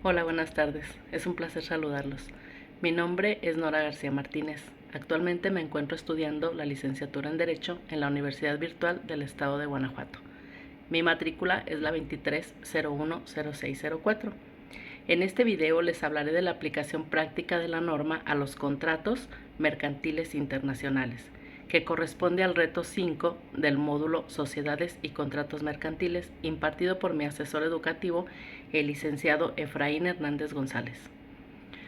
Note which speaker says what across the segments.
Speaker 1: Hola, buenas tardes. Es un placer saludarlos. Mi nombre es Nora García Martínez. Actualmente me encuentro estudiando la licenciatura en Derecho en la Universidad Virtual del Estado de Guanajuato. Mi matrícula es la 23010604. En este video les hablaré de la aplicación práctica de la norma a los contratos mercantiles internacionales, que corresponde al reto 5 del módulo Sociedades y Contratos Mercantiles, impartido por mi asesor educativo, el licenciado Efraín Hernández González.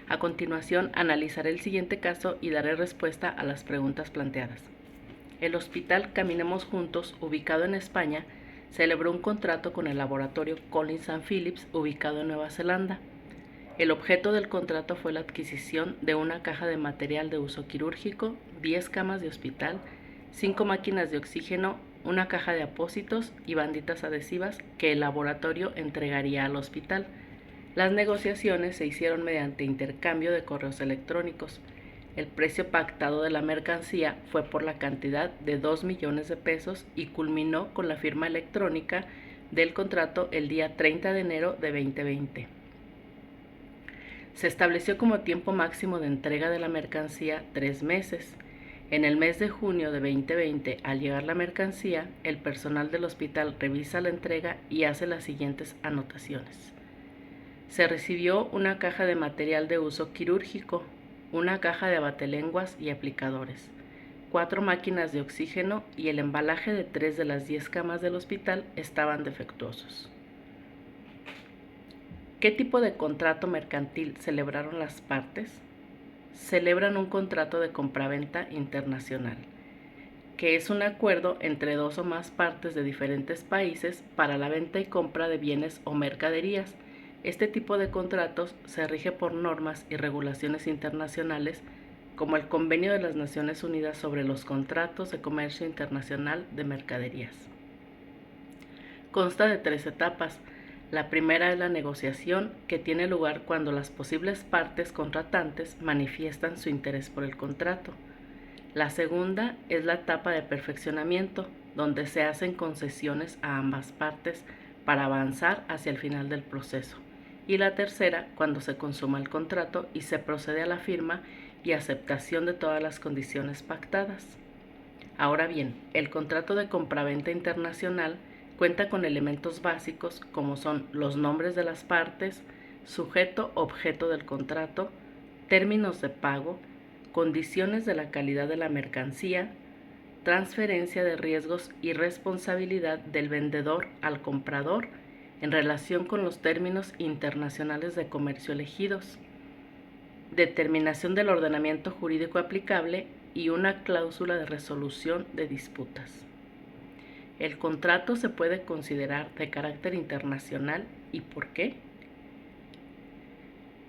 Speaker 1: A continuación, analizaré el siguiente caso y daré respuesta a las preguntas planteadas. El Hospital Caminemos Juntos, ubicado en España, celebró un contrato con el laboratorio Collins & Phillips, ubicado en Nueva Zelanda. El objeto del contrato fue la adquisición de una caja de material de uso quirúrgico, 10 camas de hospital, 5 máquinas de oxígeno, una caja de apósitos y banditas adhesivas que el laboratorio entregaría al hospital. Las negociaciones se hicieron mediante intercambio de correos electrónicos. El precio pactado de la mercancía fue por la cantidad de 2 millones de pesos y culminó con la firma electrónica del contrato el día 30 de enero de 2020. Se estableció como tiempo máximo de entrega de la mercancía 3 meses. En el mes de junio de 2020, al llegar la mercancía, el personal del hospital revisa la entrega y hace las siguientes anotaciones. Se recibió una caja de material de uso quirúrgico, una caja de abatelenguas y aplicadores, 4 máquinas de oxígeno y el embalaje de 3 de las 10 camas del hospital estaban defectuosos. ¿Qué tipo de contrato mercantil celebraron las partes? Celebran un contrato de compraventa internacional, que es un acuerdo entre 2 o más partes de diferentes países para la venta y compra de bienes o mercaderías. Este tipo de contratos se rige por normas y regulaciones internacionales como el Convenio de las Naciones Unidas sobre los Contratos de Comercio Internacional de Mercaderías. Consta de 3 etapas. La primera es la negociación, que tiene lugar cuando las posibles partes contratantes manifiestan su interés por el contrato. La segunda es la etapa de perfeccionamiento, donde se hacen concesiones a ambas partes para avanzar hacia el final del proceso. Y la tercera, cuando se consuma el contrato y se procede a la firma y aceptación de todas las condiciones pactadas. Ahora bien, el contrato de compraventa internacional cuenta con elementos básicos como son los nombres de las partes, sujeto objeto del contrato, términos de pago, condiciones de la calidad de la mercancía, transferencia de riesgos y responsabilidad del vendedor al comprador en relación con los términos internacionales de comercio elegidos, determinación del ordenamiento jurídico aplicable y una cláusula de resolución de disputas. El contrato se puede considerar de carácter internacional. ¿Y por qué?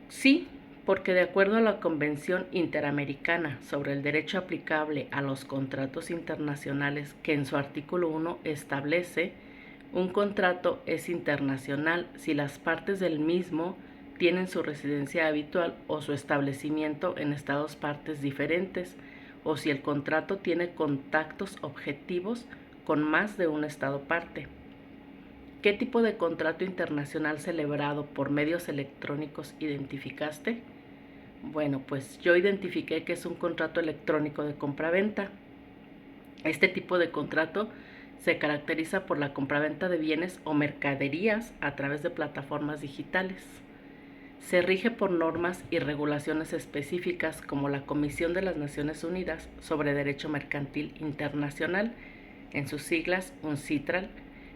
Speaker 1: Sí, porque de acuerdo a la Convención Interamericana sobre el Derecho aplicable a los contratos internacionales, que en su artículo 1 establece, un contrato es internacional si las partes del mismo tienen su residencia habitual o su establecimiento en estados partes diferentes, o si el contrato tiene contactos objetivos con más de un estado parte. ¿Qué tipo de contrato internacional celebrado por medios electrónicos identificaste? Bueno, pues yo identifiqué que es un contrato electrónico de compraventa. Este tipo de contrato se caracteriza por la compraventa de bienes o mercaderías a través de plataformas digitales. Se rige por normas y regulaciones específicas como la Comisión de las Naciones Unidas sobre Derecho Mercantil Internacional, en sus siglas UNCITRAL,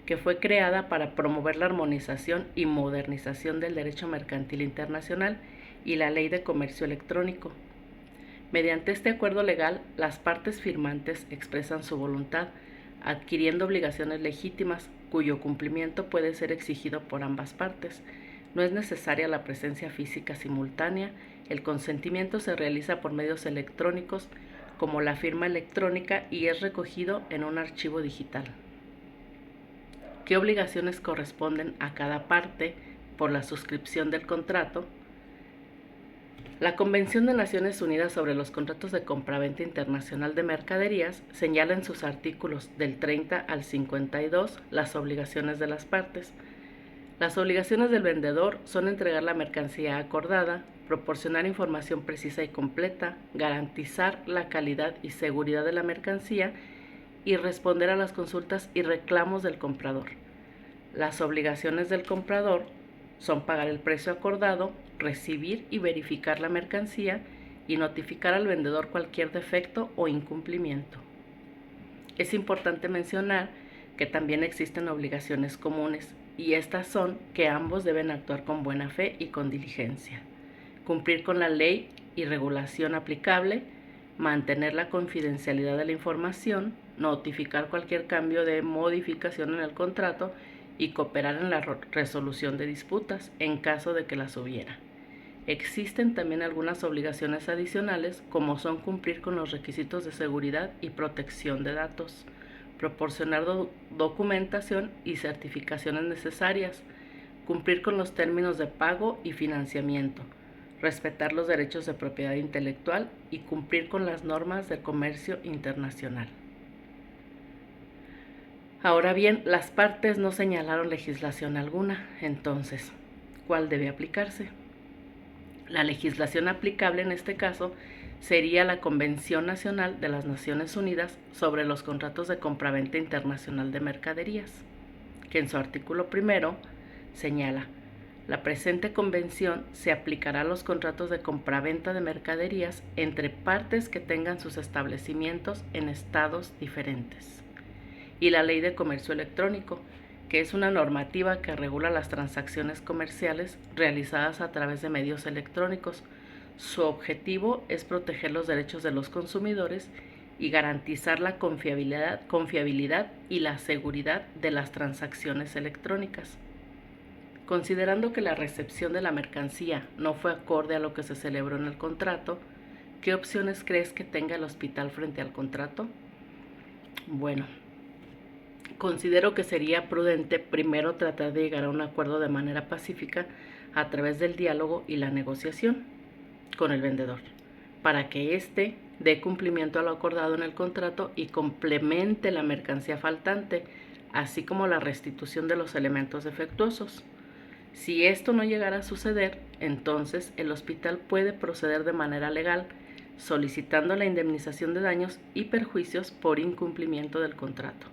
Speaker 1: que fue creada para promover la armonización y modernización del derecho mercantil internacional y la Ley de Comercio Electrónico. Mediante este acuerdo legal, las partes firmantes expresan su voluntad, adquiriendo obligaciones legítimas cuyo cumplimiento puede ser exigido por ambas partes. No es necesaria la presencia física simultánea, el consentimiento se realiza por medios electrónicos como la firma electrónica y es recogido en un archivo digital. ¿Qué obligaciones corresponden a cada parte por la suscripción del contrato? La Convención de Naciones Unidas sobre los Contratos de Compraventa Internacional de Mercaderías señala en sus artículos del 30 al 52 las obligaciones de las partes. Las obligaciones del vendedor son entregar la mercancía acordada, proporcionar información precisa y completa, garantizar la calidad y seguridad de la mercancía y responder a las consultas y reclamos del comprador. Las obligaciones del comprador son pagar el precio acordado, recibir y verificar la mercancía y notificar al vendedor cualquier defecto o incumplimiento. Es importante mencionar que también existen obligaciones comunes, y estas son que ambos deben actuar con buena fe y con diligencia, cumplir con la ley y regulación aplicable, mantener la confidencialidad de la información, notificar cualquier cambio de modificación en el contrato y cooperar en la resolución de disputas en caso de que las hubiera. Existen también algunas obligaciones adicionales, como son cumplir con los requisitos de seguridad y protección de datos, proporcionar documentación y certificaciones necesarias, cumplir con los términos de pago y financiamiento, respetar los derechos de propiedad intelectual y cumplir con las normas de comercio internacional. Ahora bien, las partes no señalaron legislación alguna, entonces, ¿cuál debe aplicarse? La legislación aplicable en este caso sería la Convención Nacional de las Naciones Unidas sobre los contratos de compraventa internacional de mercaderías, que en su artículo primero señala: la presente convención se aplicará a los contratos de compraventa de mercaderías entre partes que tengan sus establecimientos en estados diferentes. Y la Ley de Comercio Electrónico, que es una normativa que regula las transacciones comerciales realizadas a través de medios electrónicos. Su objetivo es proteger los derechos de los consumidores y garantizar la confiabilidad y la seguridad de las transacciones electrónicas. Considerando que la recepción de la mercancía no fue acorde a lo que se celebró en el contrato, ¿qué opciones crees que tenga el hospital frente al contrato? Bueno, considero que sería prudente primero tratar de llegar a un acuerdo de manera pacífica a través del diálogo y la negociación con el vendedor, para que éste dé cumplimiento a lo acordado en el contrato y complemente la mercancía faltante, así como la restitución de los elementos defectuosos. Si esto no llegara a suceder, entonces el hospital puede proceder de manera legal, solicitando la indemnización de daños y perjuicios por incumplimiento del contrato,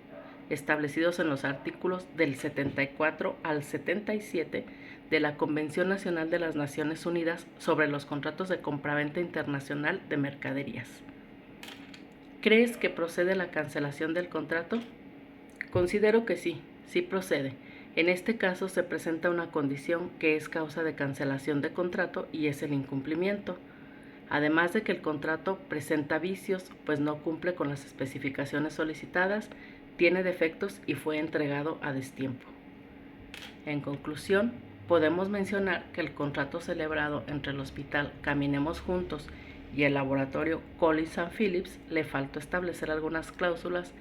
Speaker 1: establecidos en los artículos del 74 al 77 de la Convención Nacional de las Naciones Unidas sobre los contratos de compraventa internacional de mercaderías. ¿Crees que procede la cancelación del contrato? Considero que sí procede. En este caso se presenta una condición que es causa de cancelación de contrato y es el incumplimiento. Además de que el contrato presenta vicios, pues no cumple con las especificaciones solicitadas, tiene defectos y fue entregado a destiempo. En conclusión, podemos mencionar que el contrato celebrado entre el Hospital Caminemos Juntos y el laboratorio Collins & Phillips le faltó establecer algunas cláusulas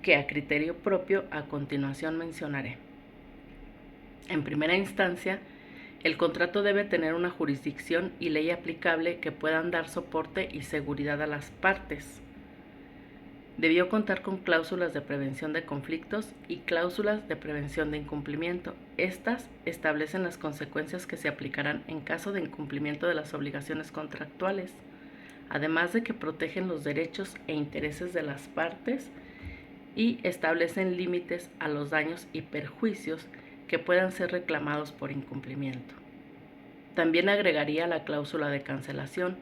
Speaker 1: que a criterio propio a continuación mencionaré. En primera instancia, el contrato debe tener una jurisdicción y ley aplicable que puedan dar soporte y seguridad a las partes. Debió contar con cláusulas de prevención de conflictos y cláusulas de prevención de incumplimiento. Estas establecen las consecuencias que se aplicarán en caso de incumplimiento de las obligaciones contractuales, además de que protegen los derechos e intereses de las partes y establecen límites a los daños y perjuicios que puedan ser reclamados por incumplimiento. También agregaría la cláusula de cancelación,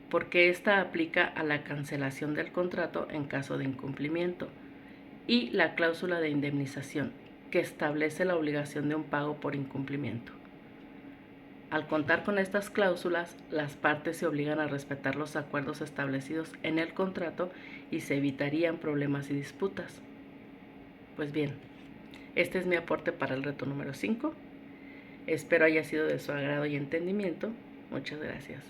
Speaker 1: porque esta aplica a la cancelación del contrato en caso de incumplimiento, y la cláusula de indemnización, que establece la obligación de un pago por incumplimiento. Al contar con estas cláusulas, las partes se obligan a respetar los acuerdos establecidos en el contrato y se evitarían problemas y disputas. Pues bien, este es mi aporte para el reto número 5. Espero haya sido de su agrado y entendimiento. Muchas gracias.